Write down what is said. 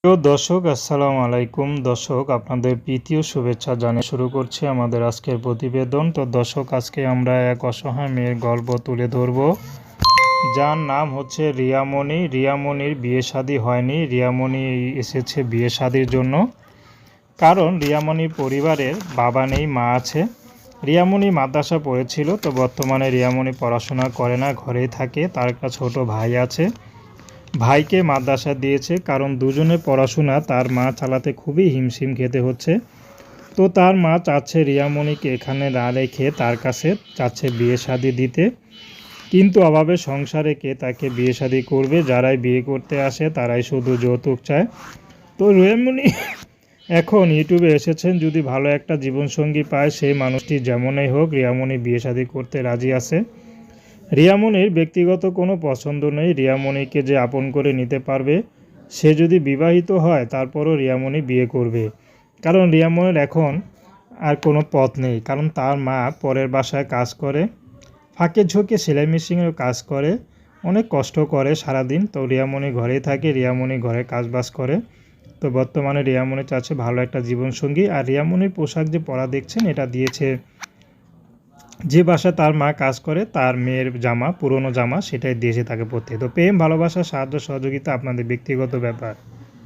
প্রিয় দর্শক, আসসালামু আলাইকুম। দর্শক, আপনাদের প্রীতীয় শুভেচ্ছা জানিয়ে শুরু করছি আমাদের আজকের প্রতিবেদন। তো দর্শক, আজকে আমরা এক অসহায় মেয়ের গল্প তুলে ধরব, যার নাম হচ্ছে রিয়ামণি। রিয়ামণির বিয়ে শাদী হয়নি। রিয়ামণি এসেছে বিয়ে শাদীর জন্য, কারণ রিয়ামণির পরিবারের বাবা নেই, মা আছে। রিয়ামণি মাদ্রাসা পড়েছিল, তো বর্তমানে রিয়ামণি পড়াশোনা করে না, ঘরেই থাকে। তার একটা ছোট ভাই আছে। ভাইকে মাদ্রাসা দিয়েছে, কারণ দুজনের পড়াশোনা তার মা চালাতে খুবই হিমশিম খেতে হচ্ছে। তো তার মা চাচ্ছে রিয়ামণিকে এখানে না রেখে তার কাছে চাচ্ছে বিয়ে শাদী দিতে, কিন্তু অভাবে সংসারে কে তাকে বিয়ে শাদী করবে? যারাই বিয়ে করতে আসে তারাই শুধু যৌতুক চায়। তো রিয়ামণি এখন ইউটিউবে এসেছেন, যদি ভালো একটা জীবনসঙ্গী পায়, সেই মানুষটি যেমনই হোক, রিয়ামণি বিয়ে শাদী করতে রাজি আছে। রিয়ামণির ব্যক্তিগত কোনো পছন্দ নেই। রিয়ামণিকে যে আপন করে নিতে পারবে, সে যদি বিবাহিত হয় তারপরও রিয়ামণি বিয়ে করবে, কারণ রিয়ামণির এখন আর কোনো পথ নেই। কারণ তার মা পরের বাসায় কাজ করে, ফাঁকে ঝোঁকে সেলাই মেশিনেরও কাজ করে, অনেক কষ্ট করে সারাদিন। তো রিয়ামণি ঘরেই থাকে, রিয়ামণি ঘরে কাজবাজ করে। তো বর্তমানে রিয়ামণি চাচ্ছে ভালো একটা জীবনসঙ্গী। আর রিয়ামণির পোশাক যে পরা দেখছেন, এটা দিয়েছে যে বাসায় তার মা কাজ করে, তার মেয়ের জামা, পুরনো জামা, সেটাই দিয়েছে তাকে পরতে। তো প্রেম, ভালোবাসা, সাহায্য সহযোগিতা আপনাদের ব্যক্তিগত ব্যাপার।